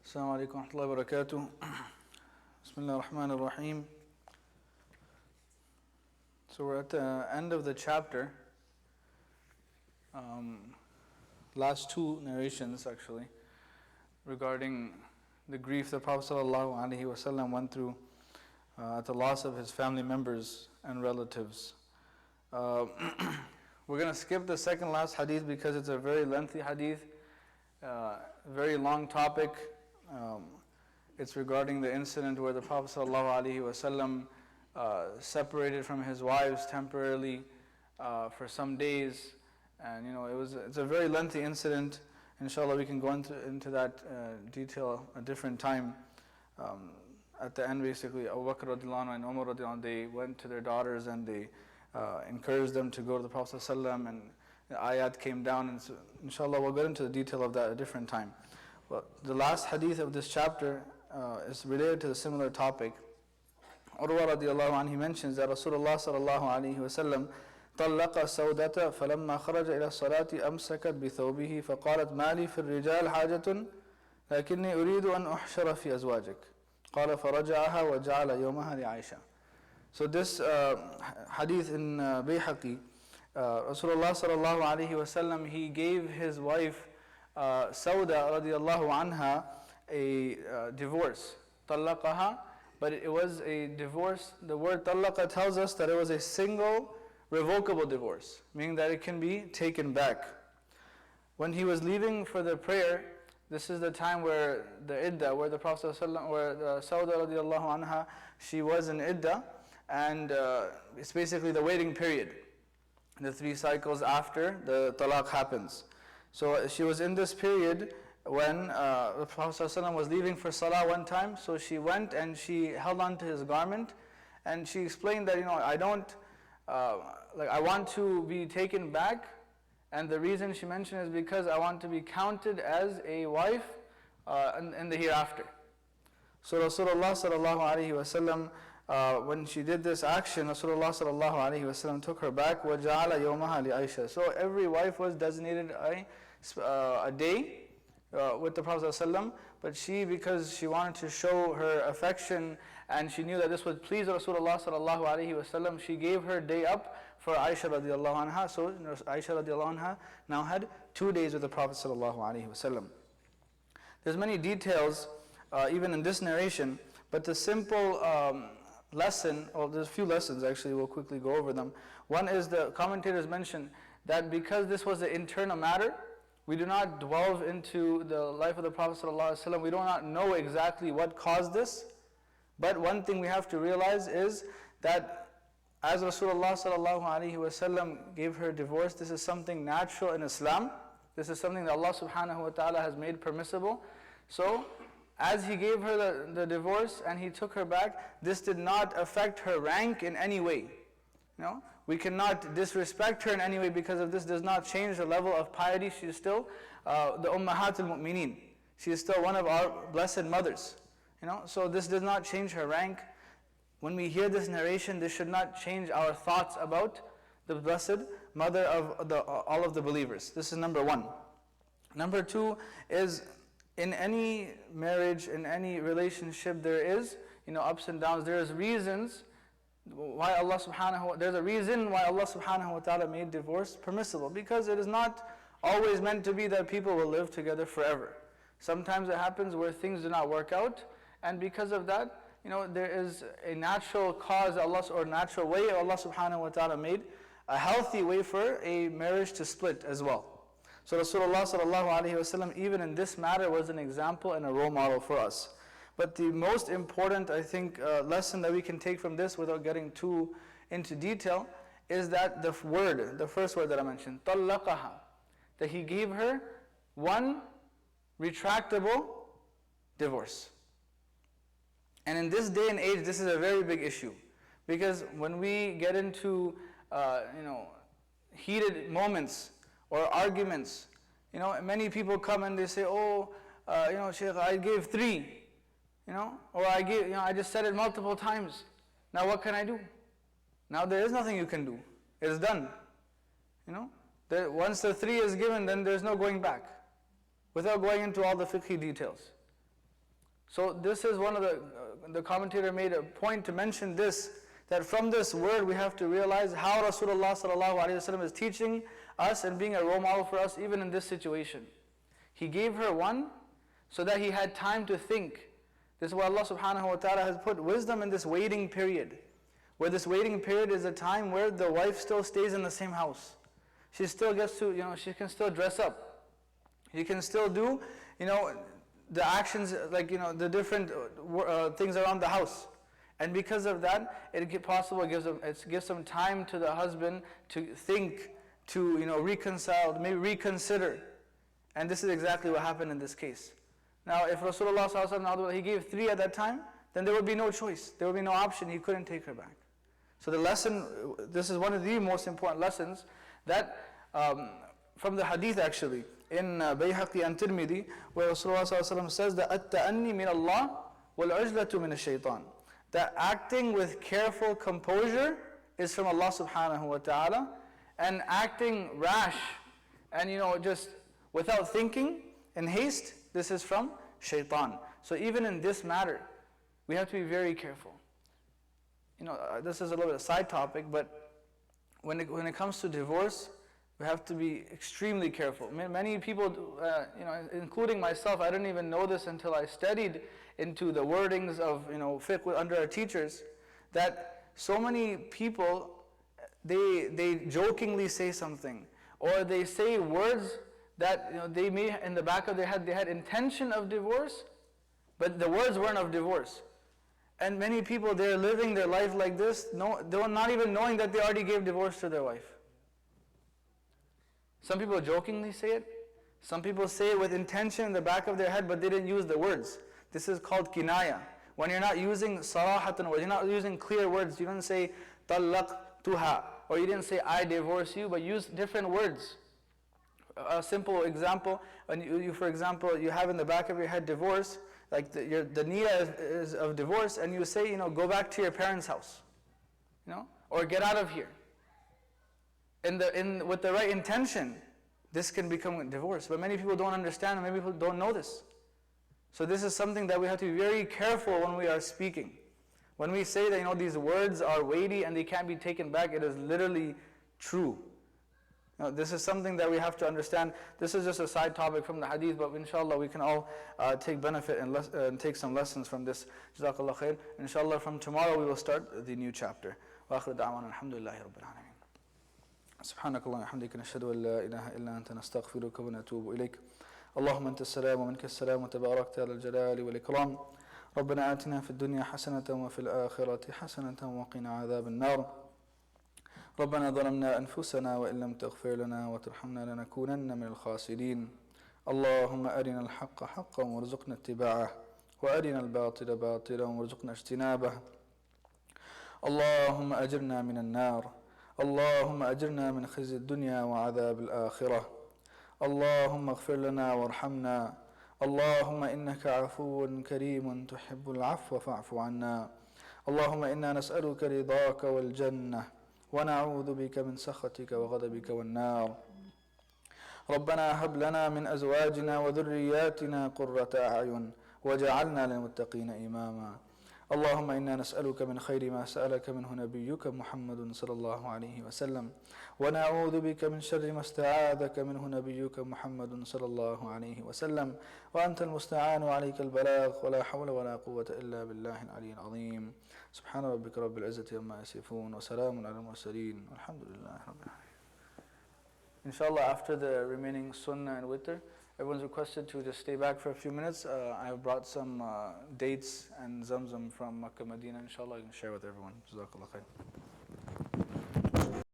Assalamu alaikum wa rahmatullahi wa barakatuh. Bismillah ar-Rahman ar-Rahim. So we're at the end of the chapter. Last two narrations actually regarding the grief the Prophet ﷺ went through at the loss of his family members and relatives. We're going to skip the second last hadith because it's a very lengthy hadith, very long topic. It's regarding the incident where the Prophet ﷺ separated from his wives temporarily for some days, and it's a very lengthy incident. Inshallah, we can go into that detail a different time. At the end, basically, Abu Bakr radiallahu anhu and Umar radiallahu anhu, they went to their daughters and they encouraged them to go to the Prophet ﷺ, and the ayat came down, and so, inshallah, we'll get into the detail of that at a different time. Well, the last hadith of this chapter is related to the similar topic. Urwa radiallahu anhu, he mentions that Rasulullah sallallahu alayhi wa sallam طلق سودة فلما خرج إلى الصلاة أمسكت بثوبه فقالت ما لي في الرجال حاجة لكني أريد أن أحشر في أزواجك قال فرجعها وجعل يومها لعائشة. So this hadith in Bayhaqi, Rasulullah sallallahu alayhi wa sallam, he gave his wife Sauda radiallahu anha a divorce, طلقها, but it was a divorce. The word طلقة tells us that it was a single revocable divorce, meaning that it can be taken back. When he was leaving for the prayer, this is the time where the iddah, where the Prophet ﷺ, where Sauda radiallahu anha, she was in iddah, and it's basically the waiting period, the 3 cycles after the talaq happens. So she was in this period when the Prophet ﷺ was leaving for salah one time. So she went and she held on to his garment, and she explained that I want to be taken back, and the reason she mentioned is because I want to be counted as a wife in the hereafter. So Rasulullah sallallahu alaihi wasallam, when she did this action, Rasulullah sallallahu alaihi wasallam took her back. وَجَعَلَ يَوْمَهَا لِعَيْشَةٍ. So every wife was designated a day with the Prophet ﷺ, but she, because she wanted to show her affection and she knew that this would please Rasulullah sallallahu alaihi wasallam, she gave her day up for Aisha radiallahu anha. So Aisha radiallahu anha now had 2 days with the Prophet sallallahu alaihi wasallam. There's many details even in this narration, but the simple lesson, or there's a few lessons actually, we'll quickly go over them. One is, the commentators mention that because this was an internal matter, we do not delve into the life of the Prophet ﷺ. We do not know exactly what caused this. But one thing we have to realize is that as Rasulullah ﷺ gave her divorce, this is something natural in Islam. This is something that Allah subhanahu wa ta'ala has made permissible. So as he gave her the divorce and he took her back, this did not affect her rank in any way. We cannot disrespect her in any way because of this. Does not change the level of piety. She is still the Ummahat al-Mu'mineen. She is still one of our blessed mothers. So this does not change her rank. When we hear this narration, this should not change our thoughts about the blessed mother of all of the believers. This is number one. Number two is, in any marriage, in any relationship, there is ups and downs. There is reasons why there's a reason why Allah subhanahu wa ta'ala made divorce permissible, because it is not always meant to be that people will live together forever. Sometimes it happens where things do not work out, and because of that, there is a natural cause or natural way Allah subhanahu wa ta'ala made a healthy way for a marriage to split as well. So Rasulullah sallallahu alaihi wasallam, even in this matter, was an example and a role model for us. But the most important, I think, lesson that we can take from this, without getting too into detail, is that the first word that I mentioned, طَلَّقَهَا, that he gave her one retractable divorce. And in this day and age, this is a very big issue, because when we get into heated moments or arguments, many people come and they say, Shaykh, I gave 3. Or I just said it multiple times. Now what can I do? Now there is nothing you can do. It's done. Once the 3 is given, then there's no going back. Without going into all the fiqhi details. So this is one of the commentator made a point to mention this, that from this word we have to realize how Rasulullah sallallahu alaihi wasallam is teaching us and being a role model for us even in this situation. He gave her one so that he had time to think. This is why Allah subhanahu wa ta'ala has put wisdom in this waiting period. Where this waiting period is a time where the wife still stays in the same house. She still gets to, she can still dress up. She can still do, the actions, like, the different things around the house. And because of that, it gives some time to the husband to think, to reconcile, maybe reconsider. And this is exactly what happened in this case. Now, if Rasulullah sallallahu alaihi wasallam, he gave 3 at that time, then there would be no choice. There would be no option. He couldn't take her back. So the lesson, this is one of the most important lessons that from the hadith actually, in Bayhaqi and Tirmidhi, where Rasulullah sallallahu alaihi wasallam says that at-ta'anni min Allah wal-ujlatu min ash-shaytan. That acting with careful composure is from Allah subhanahu wa ta'ala, and acting rash and just without thinking in haste, this is from shaitan. So even in this matter, we have to be very careful. This is a little bit of a side topic, but when it comes to divorce, we have to be extremely careful. Many people, including myself, I didn't even know this until I studied into the wordings of fiqh under our teachers, that so many people, they jokingly say something, or they say words that they may, in the back of their head, they had intention of divorce, but the words weren't of divorce. And many people, they're living their life like this, they're not even knowing that they already gave divorce to their wife. Some people jokingly say it. Some people say it with intention in the back of their head, but they didn't use the words. This is called kinaya. When you're not using sarahatan words, you're not using clear words. You don't say talaqtuha, or you didn't say I divorce you, but use different words. A simple example, when for example, you have in the back of your head divorce, like the niyyah is of divorce, and you say, go back to your parents' house, or get out of here. With the right intention, this can become a divorce. But many people don't understand, and many people don't know this. So this is something that we have to be very careful when we are speaking. When we say that these words are weighty and they can't be taken back, it is literally true. This is something that we have to understand. This is just a side topic from the hadith, but inshallah we can all take benefit and take some lessons from this. Jazakallah khair. Inshallah from tomorrow we will start the new chapter. Wa akhiru da'wana alhamdulillahi rabbil alameen. سبحانك اللهم وبحمدك نشهد أن لا إله إلا أنت نستغفرك ونتوب إليك اللهم أنت السلام ومنك السلام وتباركت على الجلال والإكرام ربنا آتنا في الدنيا حسنة وفي الآخرة حسنة وقنا عذاب النار ربنا ظلمنا أنفسنا وإن لم تغفر لنا وترحمنا لنكونن من الخاسرين اللهم أرنا الحق حقا وارزقنا اتباعه وأرنا الباطل باطلا وارزقنا اجتنابه اللهم أجرنا من النار اللهم أجرنا من خزي الدنيا وعذاب الآخرة اللهم اغفر لنا وارحمنا اللهم إنك عفو كريم تحب العفو فاعف عنا اللهم إنا نسألك رضاك والجنة ونعوذ بك من سخطك وغضبك والنار ربنا هب لنا من أزواجنا وذرياتنا قرة أعين وجعلنا للمتقين إماما اللهم إنا نسألك من خير ما سألك منه نبيك محمد صلى الله عليه وسلم ونعوذ بك من شر ما استعاذك منه نبيك محمد صلى الله عليه وسلم وأنت المستعان وعليك البلاغ ولا حول ولا قوة إلا بالله العلي العظيم سبحان ربك رب العزة عما يصفون وسلام على المرسلين والحمد لله رب العالمين. Inshallah, after the remaining sunnah and witr, everyone's requested to just stay back for a few minutes. I have brought some dates and zamzam from Makkah, Medina. Inshallah, I can share with everyone. Jazakallah khair.